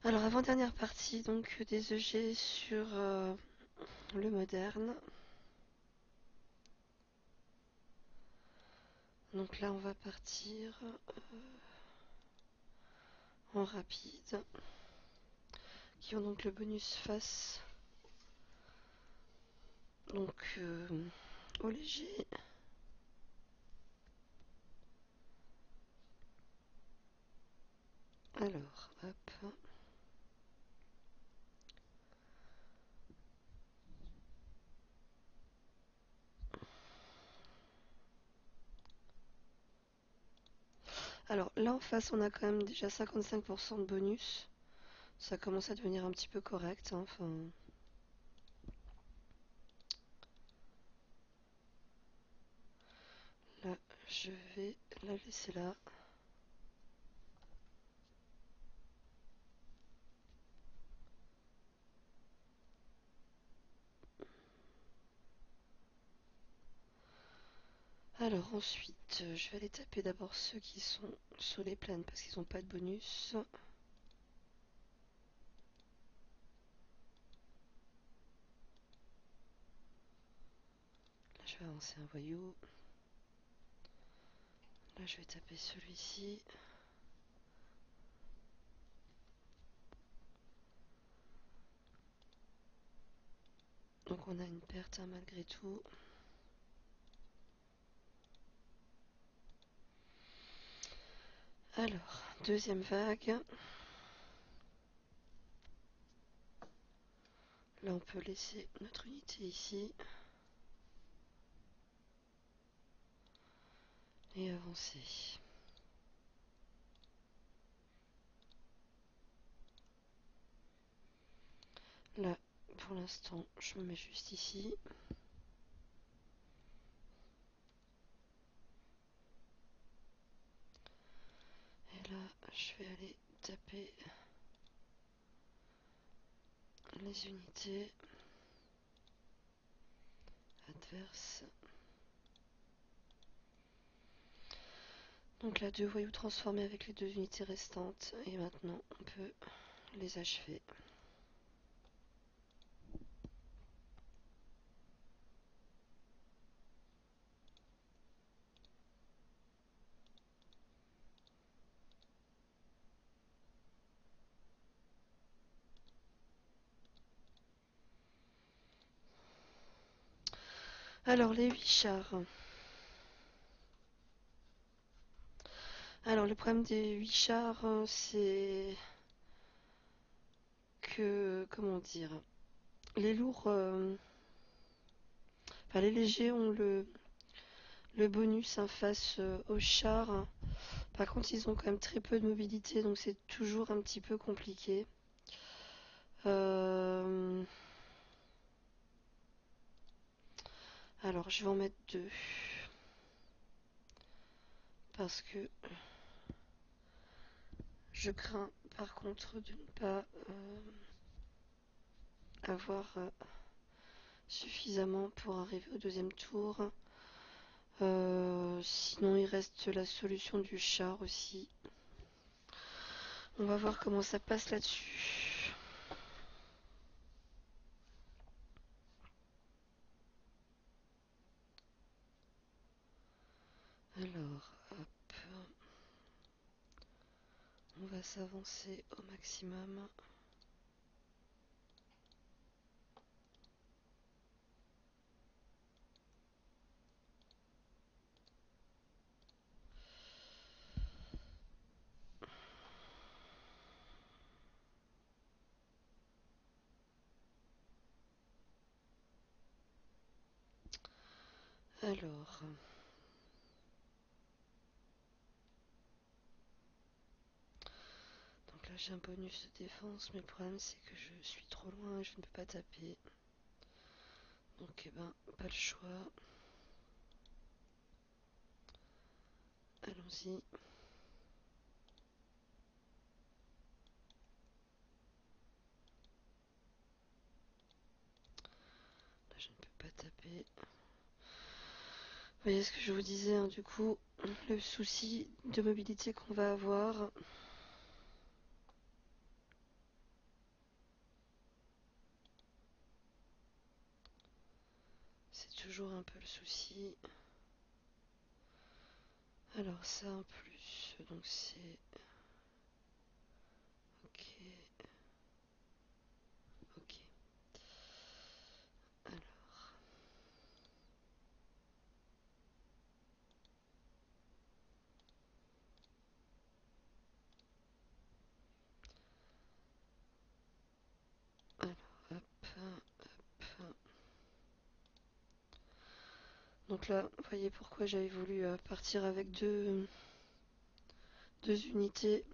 Alors, avant-dernière partie donc des EG sur le moderne. Donc là, on va partir en rapide, qui ont donc le bonus face donc au léger. Alors, hop. Alors là en face, on a quand même déjà 55% de bonus. Ça commence à devenir un petit peu correct, hein. Enfin, là, je vais la laisser là. Alors ensuite, je vais aller taper d'abord ceux qui sont sur les plaines parce qu'ils n'ont pas de bonus. Là, je vais avancer un voyou. Là, je vais taper celui-ci. Donc on a une perte hein, malgré tout. Alors, deuxième vague. Là, on peut laisser notre unité ici et avancer. Là, pour l'instant, je me mets juste ici. Et là, je vais aller taper les unités adverses. Donc là, deux voyous transformés avec les deux unités restantes. Et maintenant, on peut les achever. Alors, les 8 chars. Alors, le problème des 8 chars, c'est que, comment dire, les lourds, enfin les légers ont le bonus hein, face aux chars. Par contre, ils ont quand même très peu de mobilité, donc c'est toujours un petit peu compliqué. Euh, Alors, je vais en mettre deux. Parce que je crains par contre de ne pas avoir suffisamment pour arriver au deuxième tour. Sinon, il reste la solution du char aussi. On va voir comment ça passe là-dessus. Alors, hop. On va s'avancer au maximum. Alors, donc là j'ai un bonus de défense, mais le problème c'est que je suis trop loin et je ne peux pas taper. Donc, eh ben, pas le choix. Allons-y. Là, je ne peux pas taper. Vous voyez ce que je vous disais, hein, du coup, le souci de mobilité qu'on va avoir. C'est toujours un peu le souci. Alors ça en plus, donc c'est... Ok, ok. Alors, hop, hop. Donc là, vous voyez pourquoi j'avais voulu partir avec deux unités.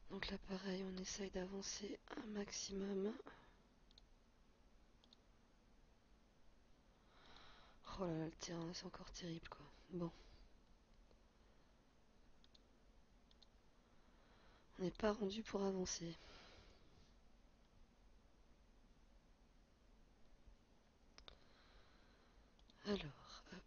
Donc là, pareil, on essaye d'avancer un maximum. Oh là là, le terrain, c'est encore terrible, quoi. Bon. On n'est pas rendu pour avancer. Alors, hop.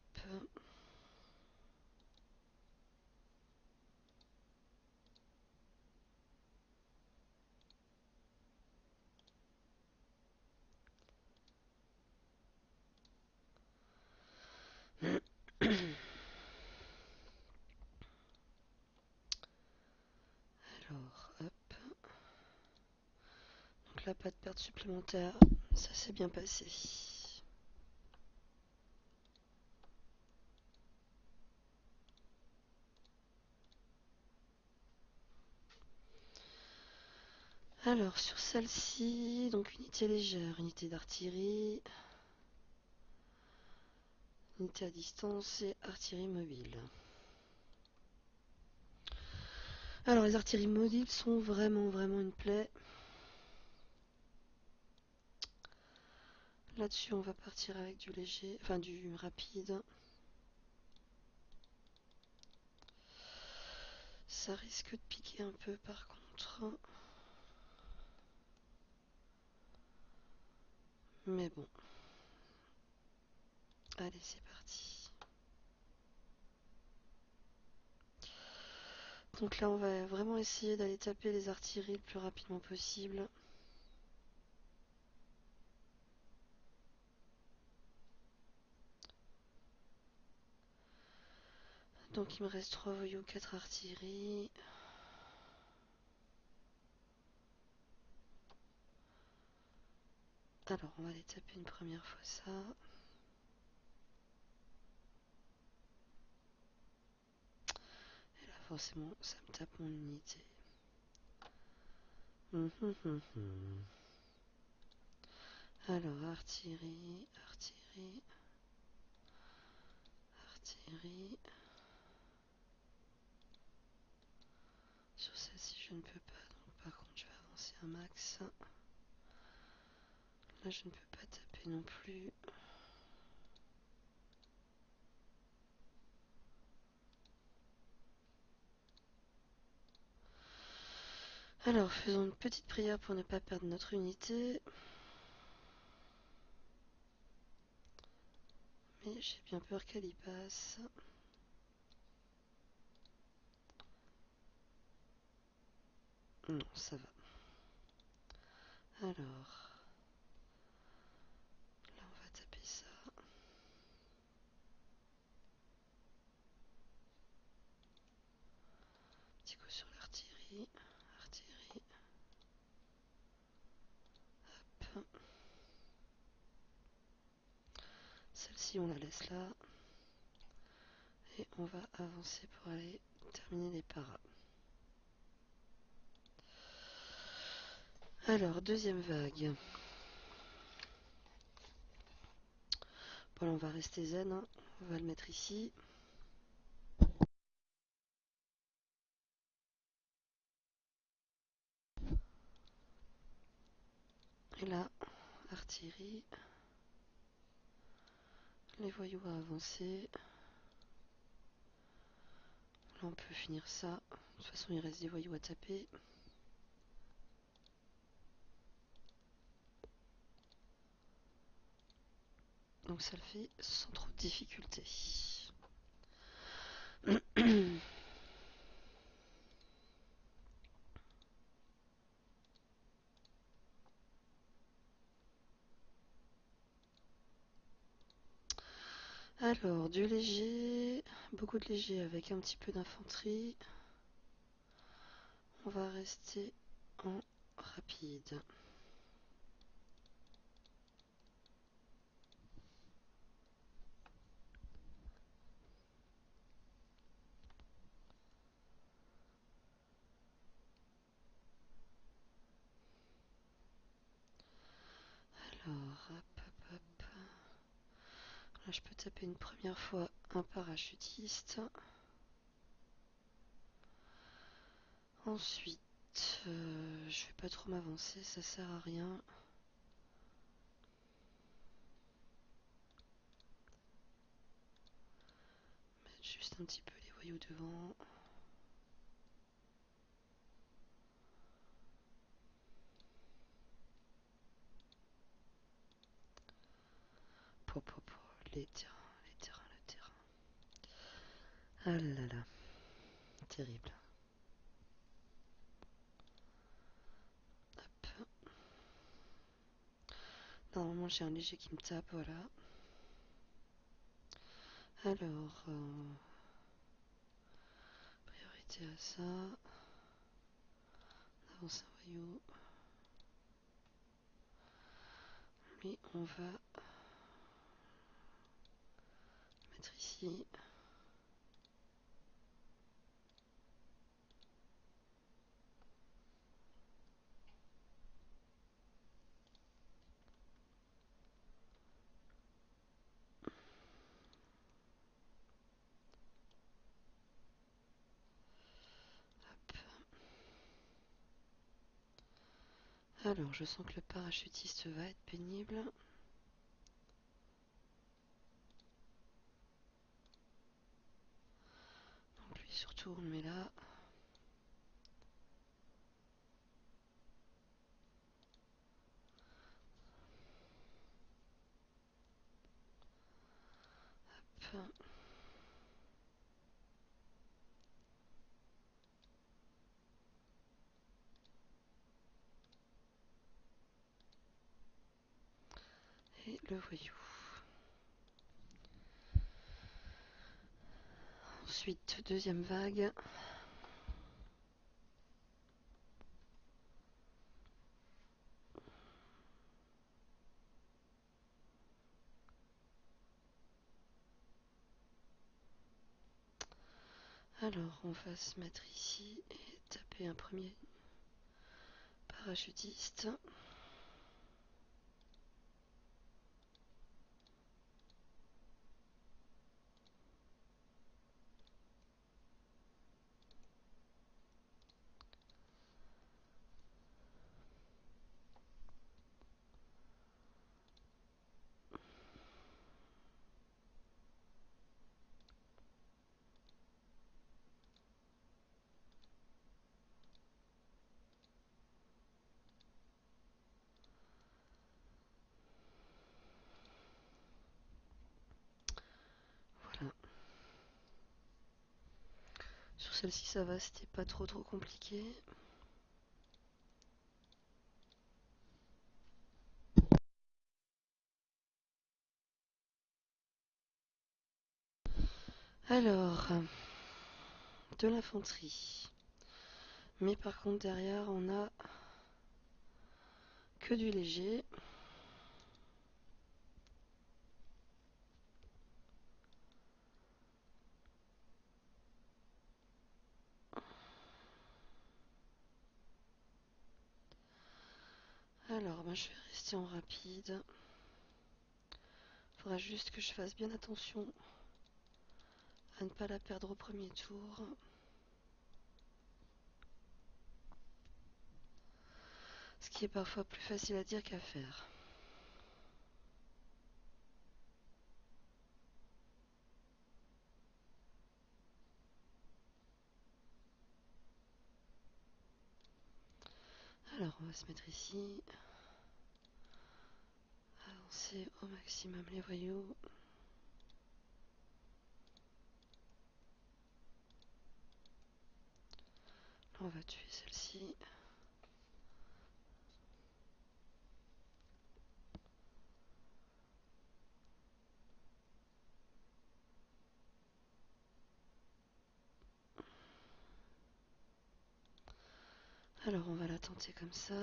Alors, hop. Donc là, pas de perte supplémentaire. Ça s'est bien passé. Alors, sur celle-ci, donc unité légère, unité d'artillerie, unité à distance et artillerie mobile. Alors, les artilleries mobiles sont vraiment une plaie. Là-dessus, on va partir avec du léger, enfin du rapide. Ça risque de piquer un peu par contre. Mais bon. Allez, c'est parti. Donc là, on va vraiment essayer d'aller taper les artilleries le plus rapidement possible. Donc il me reste 3 voyous, 4 artilleries. Alors, on va aller taper une première fois ça. Et là, forcément, ça me tape mon unité. Alors, artillerie, artillerie, artillerie. Sur celle-ci, je ne peux pas. Donc, par contre, je vais avancer un max. Là, je ne peux pas taper non plus. Alors, faisons une petite prière pour ne pas perdre notre unité. Mais j'ai bien peur qu'elle y passe. Non, ça va. Alors, là, on va taper ça. Petit coup sur l'artillerie. Artillerie. Hop. Celle-ci, on la laisse là. Et on va avancer pour aller terminer les paras. Alors, deuxième vague. Bon, là, on va rester zen. Hein. On va le mettre ici. Et là, artillerie. Les voyous à avancer. Là, on peut finir ça. De toute façon, il reste des voyous à taper. Donc ça le fait sans trop de difficulté. Alors, du léger, beaucoup de léger avec un petit peu d'infanterie. On va rester en rapide. Alors, hop, hop, hop. Là, je peux taper une première fois un parachutiste. Ensuite, je vais pas trop m'avancer, ça sert à rien. Mettre juste un petit peu les voyous devant. Po, les terrains, le terrain. Ah là là, terrible. Hop. Normalement, j'ai un léger qui me tape, voilà. Alors, priorité à ça. On avance un voyou. Lui, on va mettre ici. Hop. Alors, je sens que le parachutiste va être pénible. Donc lui surtout, on le met là. Hop. Et le voyou. Ensuite, deuxième vague. Alors, on va se mettre ici et taper un premier parachutiste. Voilà. Sur celle-ci, ça va, c'était pas trop compliqué. Alors, de l'infanterie. Mais par contre, derrière, on a que du léger. Alors, je vais rester en rapide. Faudra juste que je fasse bien attention à ne pas la perdre au premier tour. Ce qui est parfois plus facile à dire qu'à faire. Alors, on va se mettre ici. Avancer au maximum les voyous. Là, on va tuer celle-ci. Alors on va la tenter comme ça.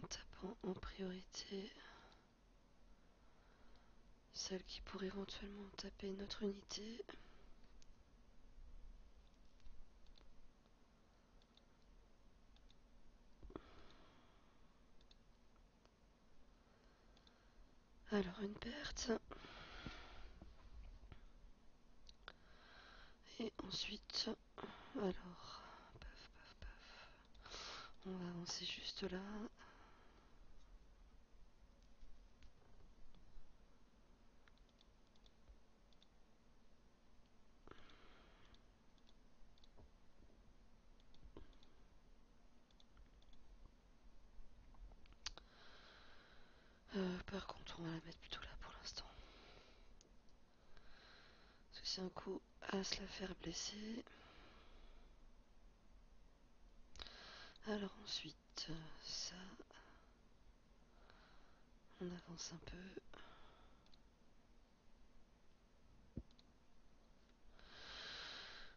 En tapant en priorité celle qui pourrait éventuellement taper notre unité. Alors une perte. Et ensuite, alors, paf, paf, paf. On va avancer juste là. Par contre, on va la mettre plutôt là pour l'instant. Parce que c'est un coup à se la faire blesser. Alors ensuite, ça, on avance un peu.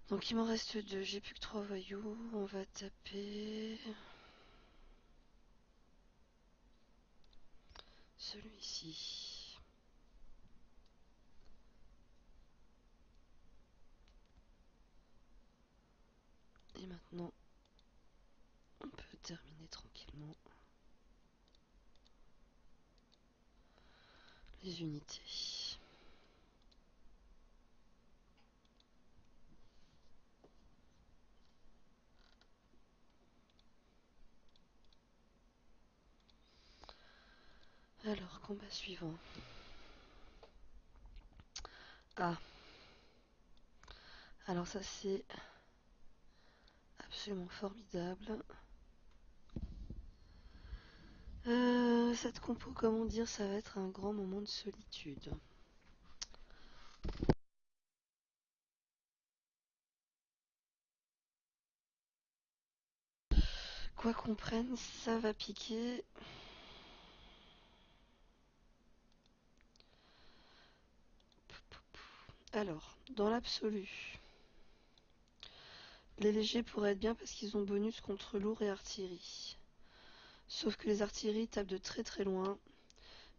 Donc il m'en reste deux, j'ai plus que 3 voyous. On va taper celui-ci. Et maintenant, on peut terminer tranquillement les unités. Alors, combat suivant. Ah, alors ça c'est absolument formidable. Cette compo, comment dire, ça va être un grand moment de solitude. Quoi qu'on prenne, ça va piquer. Alors, dans l'absolu, les légers pourraient être bien parce qu'ils ont bonus contre lourd et artillerie. Sauf que les artilleries tapent de très très loin.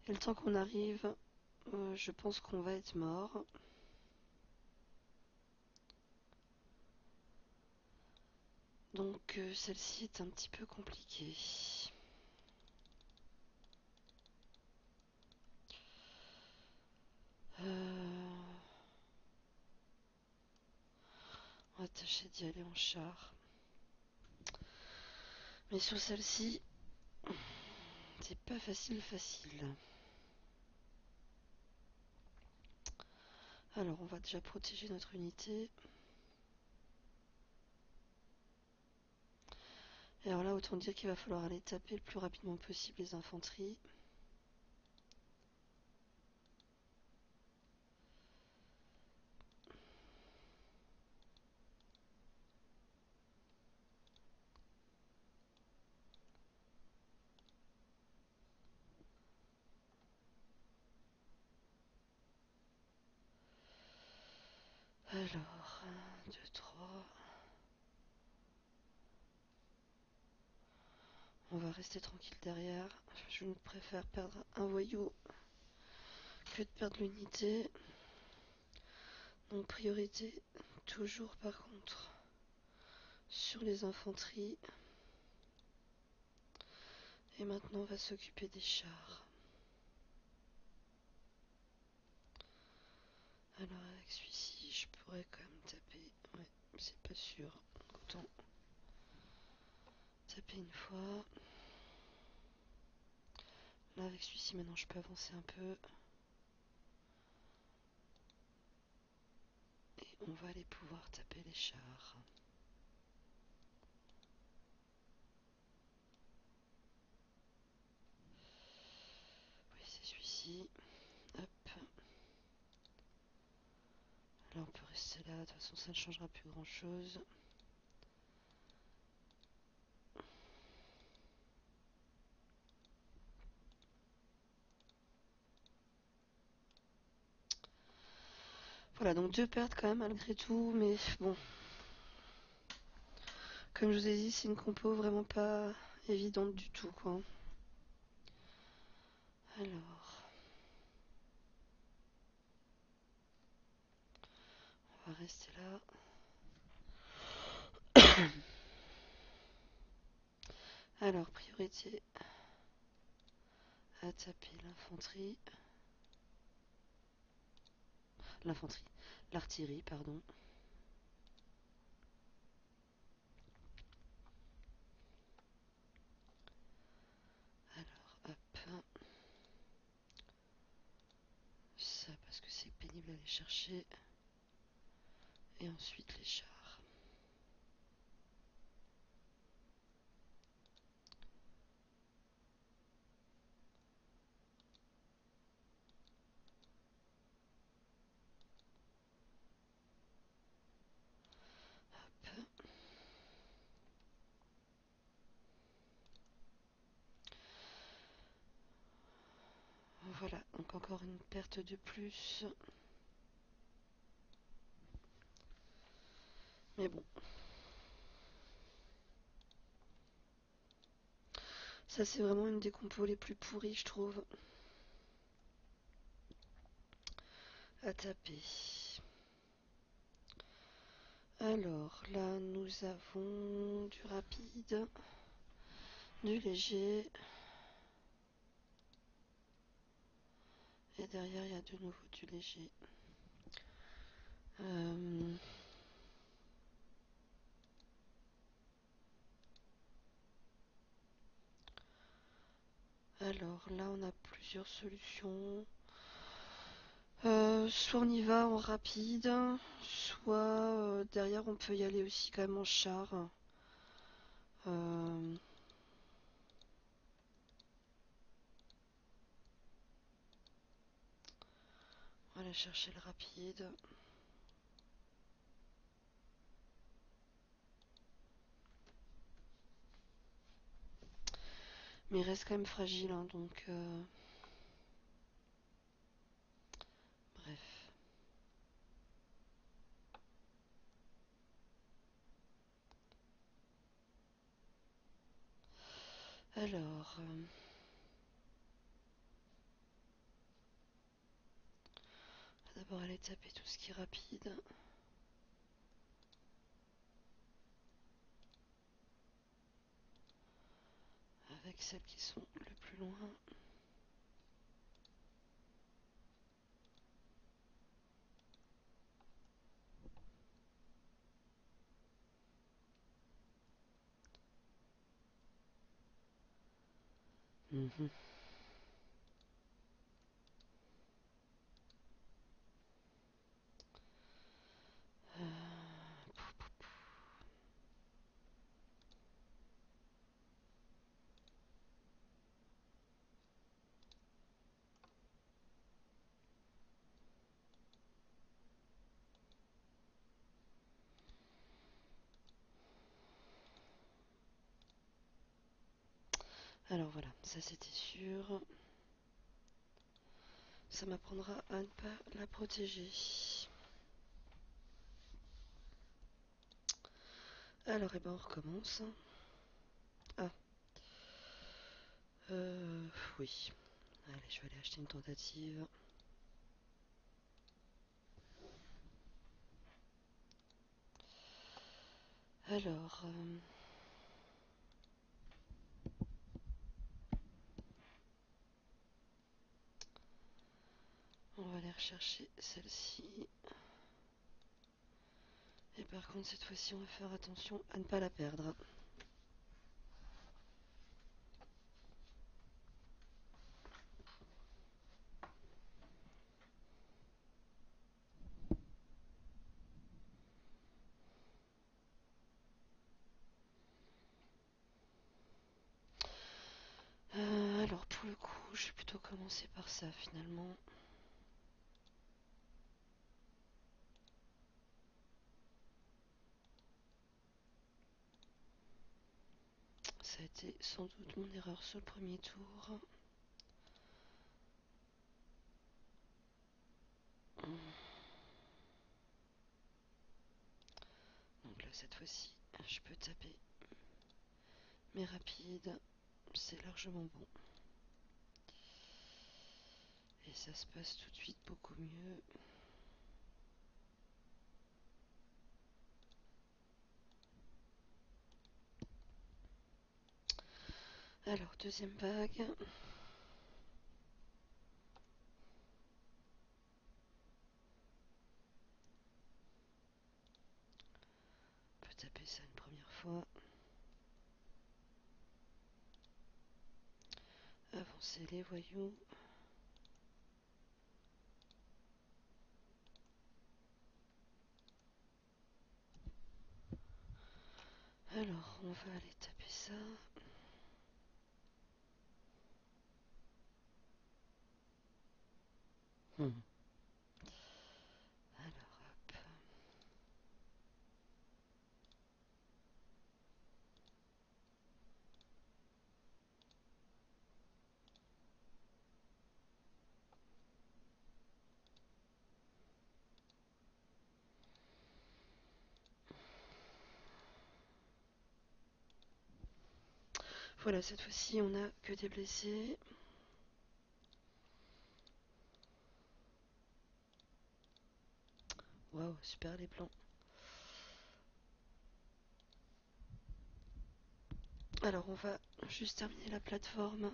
Et le temps qu'on arrive, je pense qu'on va être mort. Donc celle-ci est un petit peu compliquée. On va tâcher d'y aller en char. Mais sur celle-ci, c'est pas facile. Alors on va déjà protéger notre unité. Et alors là, autant dire qu'il va falloir aller taper le plus rapidement possible les infanteries. Alors, 1, 2, 3. On va rester tranquille derrière. Je ne préfère perdre un voyou que de perdre l'unité. Donc priorité toujours par contre sur les infanteries. Et maintenant on va s'occuper des chars. Alors avec celui-ci je pourrais quand même taper. Ouais, c'est pas sûr. Autant taper une fois. Là avec celui-ci maintenant je peux avancer un peu. Et on va aller pouvoir taper les chars. Oui c'est celui-ci. Hop. Là on peut rester là, de toute façon ça ne changera plus grand chose. Voilà, donc 2 pertes quand même malgré tout, mais bon, comme je vous ai dit, c'est une compo vraiment pas évidente du tout, quoi. Alors, on va rester là. Alors, priorité à taper l'artillerie, pardon. Alors, hop, ça parce que c'est pénible à aller chercher. Et ensuite les chars. Hop. Voilà, donc encore une perte de plus. Mais bon. Ça, c'est vraiment une des compos les plus pourries, je trouve. À taper. Alors, là, nous avons du rapide, du léger. Et derrière, il y a de nouveau du léger. Alors, là, on a plusieurs solutions. Soit on y va en rapide, soit derrière on peut y aller aussi quand même en char. Euh, on va aller chercher le rapide. Mais il reste quand même fragile, hein, donc bref. Alors, on va d'abord aller taper tout ce qui est rapide. Avec celles qui sont le plus loin. Mhm. Alors voilà, ça c'était sûr. Ça m'apprendra à ne pas la protéger. Alors, et ben on recommence. Ah, oui. Allez, je vais aller acheter une tentative. Alors, on va aller rechercher celle-ci. Et par contre, cette fois-ci, on va faire attention à ne pas la perdre. Alors, pour le coup, je vais plutôt commencer par ça, finalement. Ça a été sans doute mon erreur sur le premier tour. cette fois-ci, je peux taper. Mais rapide, c'est largement bon. Et ça se passe tout de suite beaucoup mieux. Alors, deuxième vague. On peut taper ça une première fois. Avancer les voyous. Alors, on va aller taper ça. Alors, hop. Voilà, cette fois-ci, on n'a que des blessés. Waouh, super les plans. Alors, on va juste terminer la plateforme.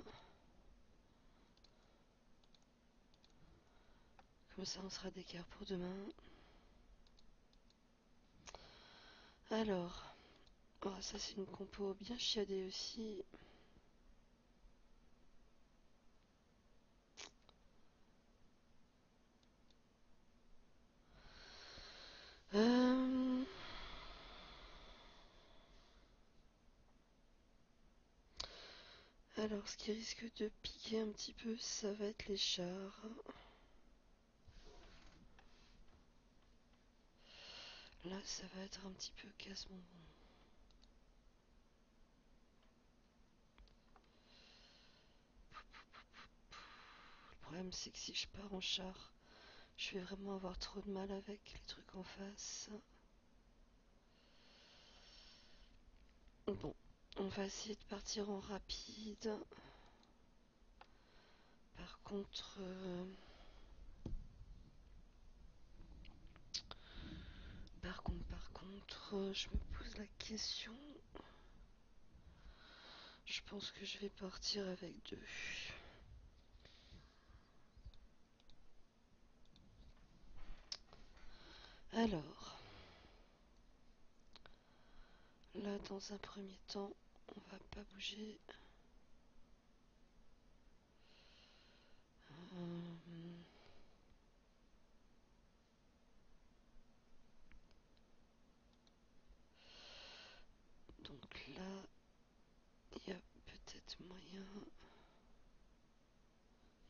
Comme ça, on sera d'écart pour demain. Alors, oh, ça c'est une compo bien chiadée aussi. Euh... Alors, ce qui risque de piquer un petit peu, ça va être les chars. Là, ça va être un petit peu casse-bonbon. Le problème, c'est que si je pars en char, je vais vraiment avoir trop de mal avec les trucs en face. Bon, on va essayer de partir en rapide. Par contre, je me pose la question. Je pense que je vais partir avec deux. Alors, là, dans un premier temps, on va pas bouger. Euh, donc là, il y a peut-être moyen.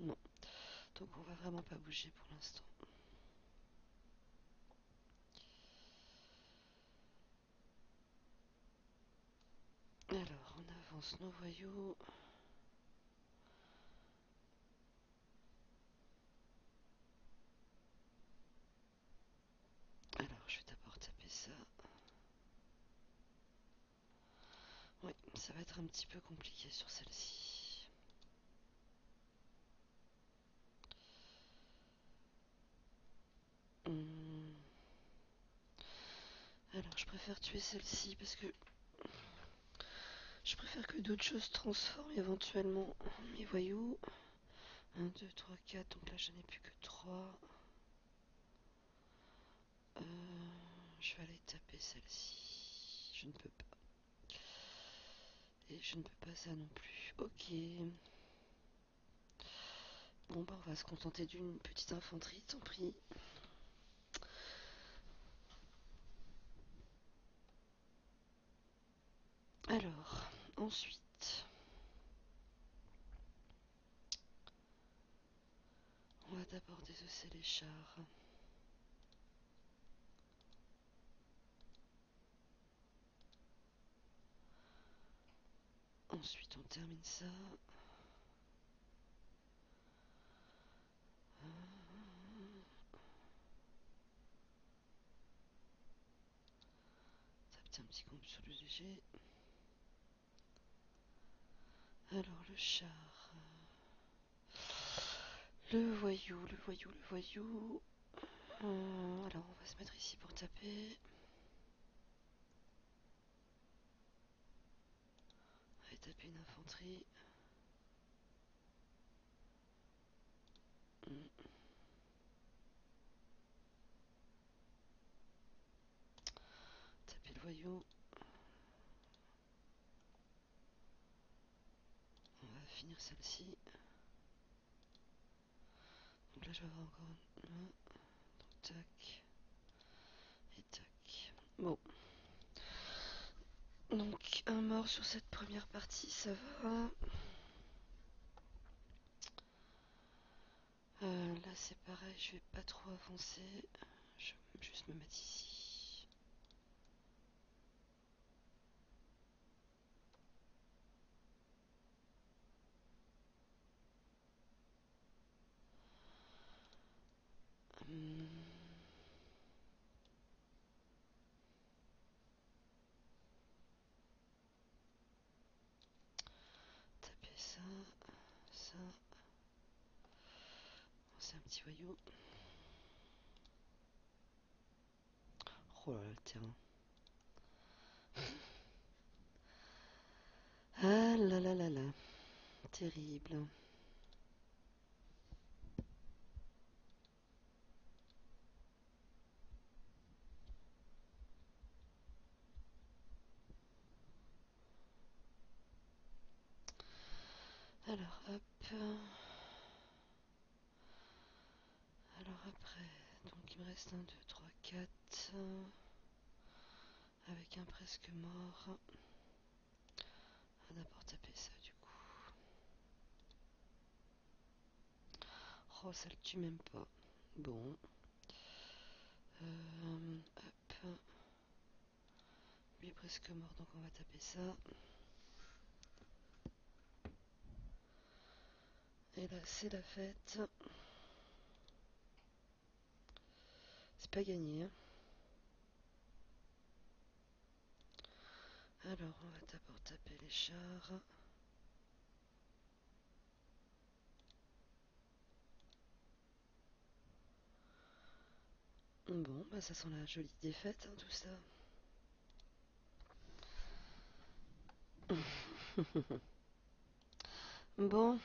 Non. Donc on va vraiment pas bouger pour l'instant. Alors, on avance nos voyous. Alors, je vais d'abord taper ça. Oui, ça va être un petit peu compliqué sur celle-ci. Alors, je préfère tuer celle-ci parce que je préfère que d'autres choses transforment éventuellement mes voyous. 1, 2, 3, 4. Donc là, je n'ai plus que 3. Je vais aller taper celle-ci. Je ne peux pas. Et je ne peux pas ça non plus. Ok. Bon, bah, on va se contenter d'une petite infanterie, tant pis. Alors, ensuite, on va d'abord désosser les chars. Ensuite, on termine ça. petit comble sur le léger. Alors le char. Le voyou, le voyou, le voyou. Alors on va se mettre ici pour taper. On va taper une infanterie. Taper le voyou. On va finir celle-ci. Donc là je vais avoir encore un. Donc tac. Et tac. Bon. Donc un mort sur cette première partie, ça va. Là c'est pareil, je vais pas trop avancer. Je vais juste me mettre ici. Hum. Taper ça, ça. Bon, c'est un petit voyou. Oh là là, le terrain. Ah là là là là. Terrible. Alors hop. Alors après, donc il me reste 1, 2, 3, 4. Avec un presque mort. On va d'abord taper ça du coup. Oh, ça le tue même pas. Bon. Hop. Lui est presque mort, donc on va taper ça. Et là, c'est la fête. C'est pas gagné. Hein. Alors, on va d'abord taper les chars. Bon, bah ça sent la jolie défaite, hein, tout ça. Bon,